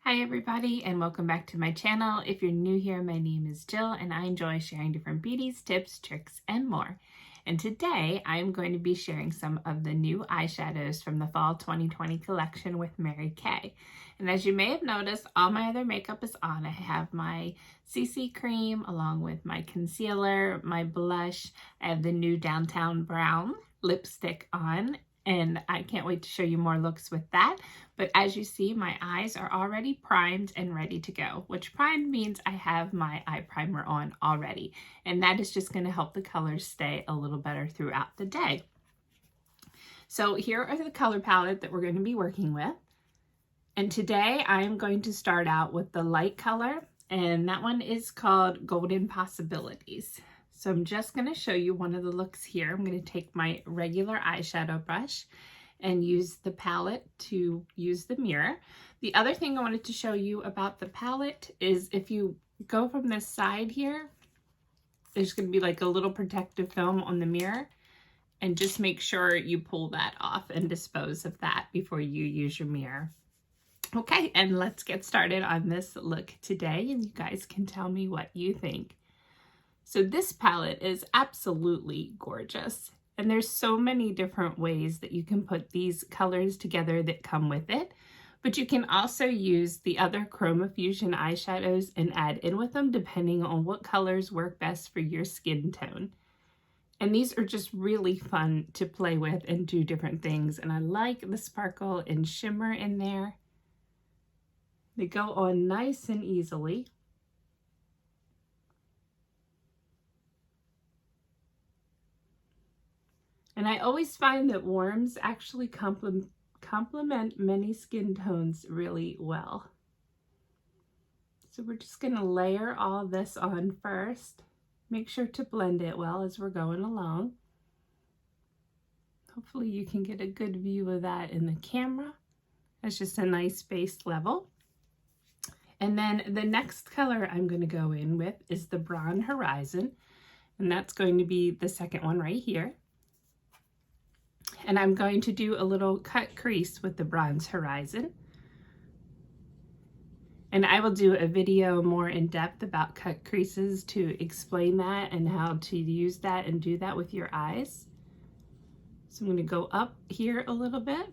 Hi everybody and welcome back to my channel. If you're new here, my name is Jill and I enjoy sharing different beauties, tips, tricks, and more. And today I'm going to be sharing some of the new eyeshadows from the Fall 2020 collection with Mary Kay. And as you may have noticed, all my other makeup is on. I have my CC cream along with my concealer, my blush. I have the new Downtown Brown lipstick on. And I can't wait to show you more looks with that. But as you see, my eyes are already primed and ready to go, which primed means I have my eye primer on already. And that is just going to help the colors stay a little better throughout the day. So here are the color palette that we're going to be working with. And today I'm going to start out with the light color, and that one is called Golden Possibilities. So I'm just going to show you one of the looks here. I'm going to take my regular eyeshadow brush and use the palette to use the mirror. The other thing I wanted to show you about the palette is if you go from this side here, there's going to be like a little protective film on the mirror, and just make sure you pull that off and dispose of that before you use your mirror. Okay, and let's get started on this look today, and you guys can tell me what you think. So this palette is absolutely gorgeous, and there's so many different ways that you can put these colors together that come with it, but you can also use the other Chroma Fusion eyeshadows and add in with them depending on what colors work best for your skin tone. And these are just really fun to play with and do different things, and I like the sparkle and shimmer in there. They go on nice and easily. And I always find that warms actually complement many skin tones really well. So we're just going to layer all this on first. Make sure to blend it well as we're going along. Hopefully you can get a good view of that in the camera. That's just a nice base level. And then the next color I'm going to go in with is the Brown Horizon. And that's going to be the second one right here. And I'm going to do a little cut crease with the Bronze Horizon. And I will do a video more in depth about cut creases to explain that and how to use that and do that with your eyes. So I'm going to go up here a little bit.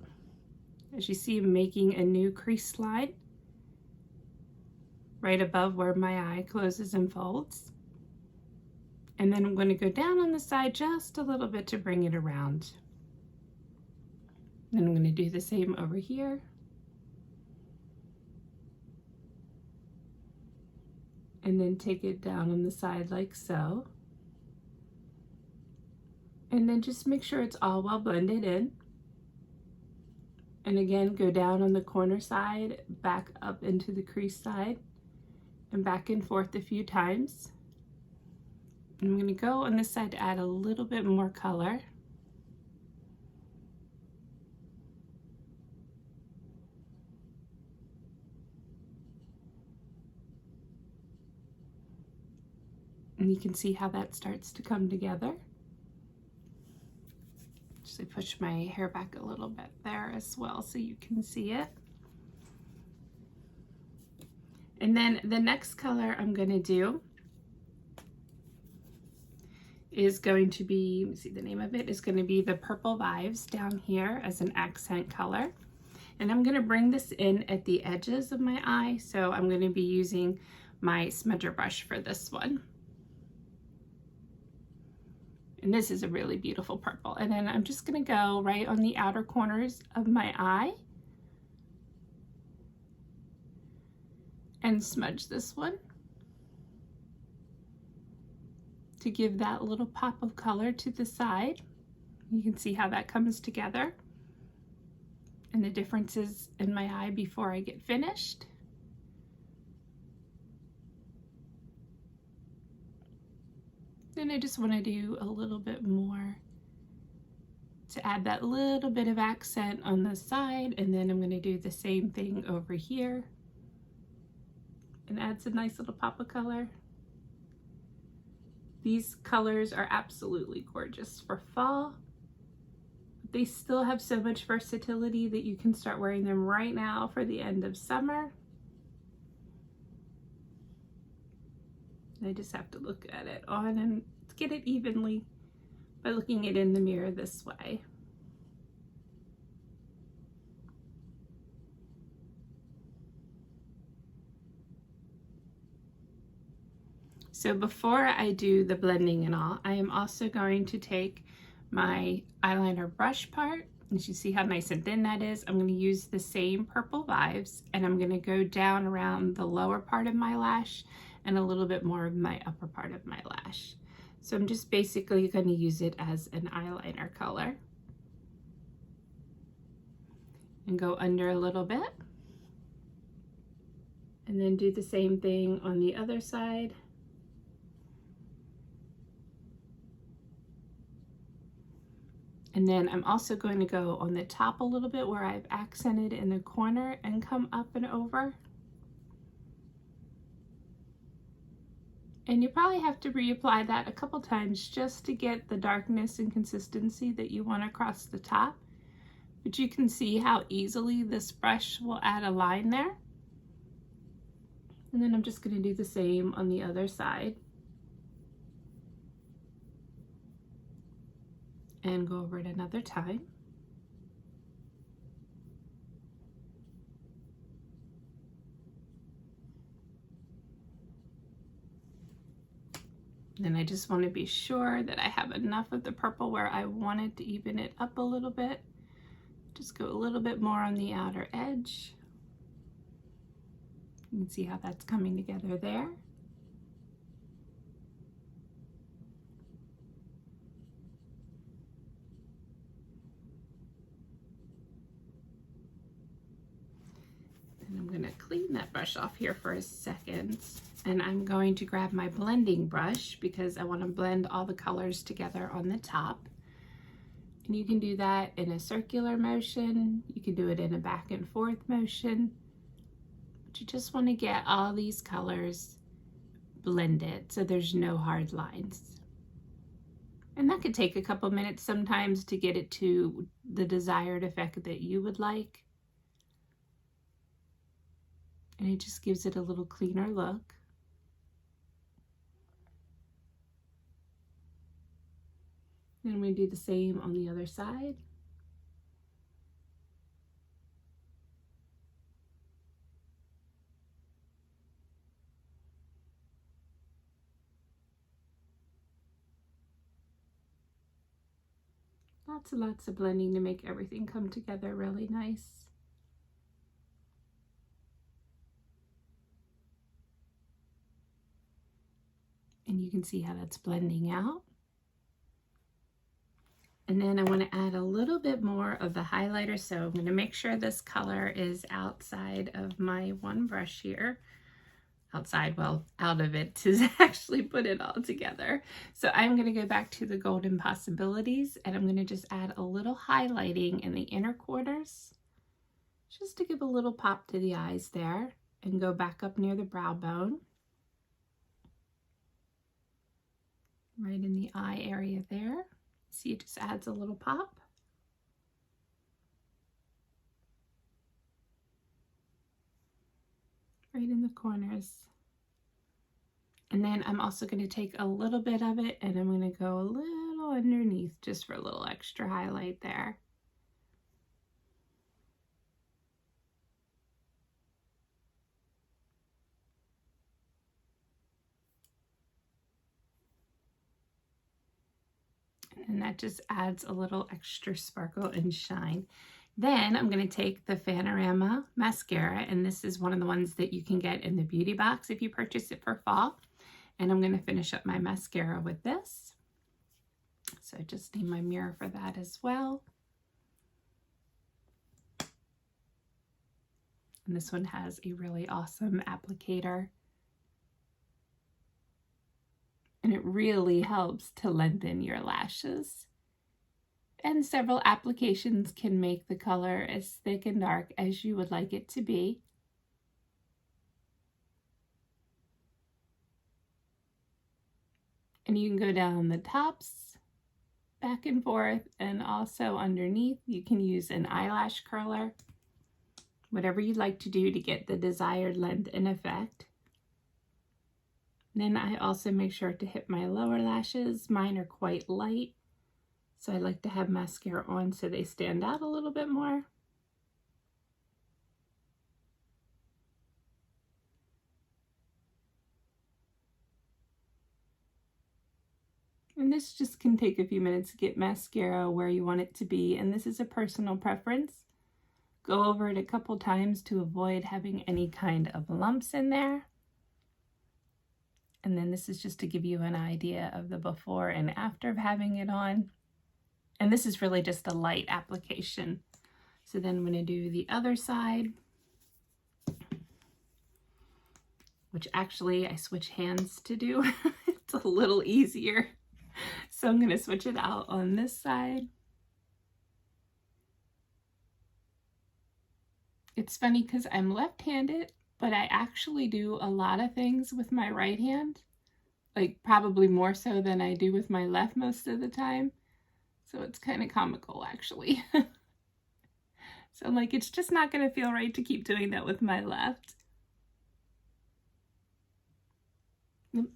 As you see, I'm making a new crease line right above where my eye closes and folds. And then I'm going to go down on the side just a little bit to bring it around. Then I'm going to do the same over here. And then take it down on the side like so. And then just make sure it's all well blended in. And again, go down on the corner side, back up into the crease side, and back and forth a few times. And I'm going to go on this side to add a little bit more color. And you can see how that starts to come together. Just push my hair back a little bit there as well so you can see it. And then the next color I'm going to do is going to be, let me see the name of it, is going to be the Purple Vibes down here as an accent color. And I'm going to bring this in at the edges of my eye, so I'm going to be using my smudger brush for this one. And this is a really beautiful purple. And then I'm just going to go right on the outer corners of my eye and smudge this one to give that little pop of color to the side. You can see how that comes together and the differences in my eye before I get finished. Then I just want to do a little bit more to add that little bit of accent on the side, and then I'm going to do the same thing over here and add some nice little pop of color. These colors are absolutely gorgeous for fall. They still have so much versatility that you can start wearing them right now for the end of summer. I just have to look at it on and get it evenly by looking it in the mirror this way. So before I do the blending and all, I am also going to take my eyeliner brush part. And you see how nice and thin that is. I'm going to use the same Purple Vibes, and I'm going to go down around the lower part of my lash and a little bit more of my upper part of my lash. So I'm just basically going to use it as an eyeliner color. And go under a little bit. And then do the same thing on the other side. And then I'm also going to go on the top a little bit where I've accented in the corner and come up and over. And you probably have to reapply that a couple times just to get the darkness and consistency that you want across the top. But you can see how easily this brush will add a line there. And then I'm just going to do the same on the other side. And go over it another time. Then I just want to be sure that I have enough of the purple where I wanted to even it up a little bit. Just go a little bit more on the outer edge. You can see how that's coming together there. And I'm going to clean that brush off here for a second. And I'm going to grab my blending brush because I want to blend all the colors together on the top. And you can do that in a circular motion. You can do it in a back and forth motion. But you just want to get all these colors blended so there's no hard lines. And that could take a couple minutes sometimes to get it to the desired effect that you would like. And it just gives it a little cleaner look. And we do the same on the other side. Lots and lots of blending to make everything come together really nice. And you can see how that's blending out. And then I want to add a little bit more of the highlighter. So I'm going to make sure this color is outside of my one brush here. Outside, well, out of it to actually put it all together. So I'm going to go back to the Golden Possibilities, and I'm going to just add a little highlighting in the inner corners, just to give a little pop to the eyes there, and go back up near the brow bone. Right in the eye area there. See, it just adds a little pop. Right in the corners. And then I'm also going to take a little bit of it and I'm going to go a little underneath just for a little extra highlight there. And that just adds a little extra sparkle and shine. Then I'm going to take the Panorama mascara, and this is one of the ones that you can get in the beauty box if you purchase it for fall. And I'm going to finish up my mascara with this. So I just need my mirror for that as well. And this one has a really awesome applicator. And it really helps to lengthen your lashes. And several applications can make the color as thick and dark as you would like it to be. And you can go down the tops, back and forth, and also underneath. You can use an eyelash curler, whatever you'd like to do to get the desired length and effect. Then I also make sure to hit my lower lashes. Mine are quite light, so I like to have mascara on so they stand out a little bit more. And this just can take a few minutes to get mascara where you want it to be, and this is a personal preference. Go over it a couple times to avoid having any kind of lumps in there. And then this is just to give you an idea of the before and after of having it on. And this is really just a light application. So then I'm going to do the other side, which actually I switch hands to do. It's a little easier. So I'm going to switch it out on this side. It's funny because I'm left-handed, but I actually do a lot of things with my right hand, like probably more so than I do with my left most of the time. So it's kind of comical, actually. So I'm like, it's just not going to feel right to keep doing that with my left.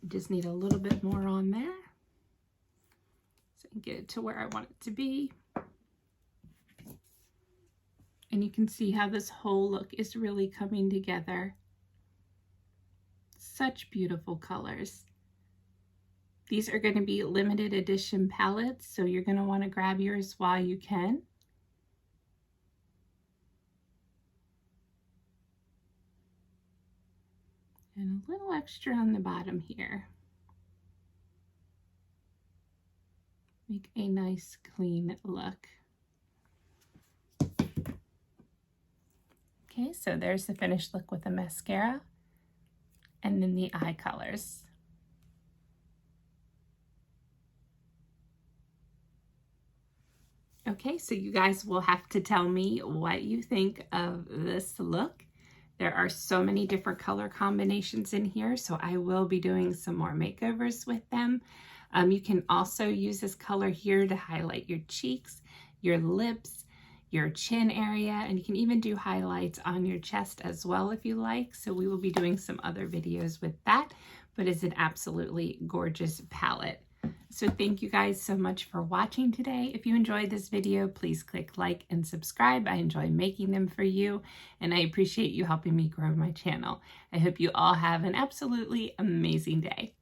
Just need a little bit more on there. So I can get it to where I want it to be. And you can see how this whole look is really coming together. Such beautiful colors. These are going to be limited edition palettes, so you're going to want to grab yours while you can. And a little extra on the bottom here. Make a nice clean look. Okay, so there's the finished look with the mascara and then the eye colors. Okay, so you guys will have to tell me what you think of this look. There are so many different color combinations in here, so I will be doing some more makeovers with them. You can also use this color here to highlight your cheeks, your lips, your chin area, and you can even do highlights on your chest as well if you like. So we will be doing some other videos with that, but it's an absolutely gorgeous palette. So thank you guys so much for watching today. If you enjoyed this video, please click like and subscribe. I enjoy making them for you, and I appreciate you helping me grow my channel. I hope you all have an absolutely amazing day.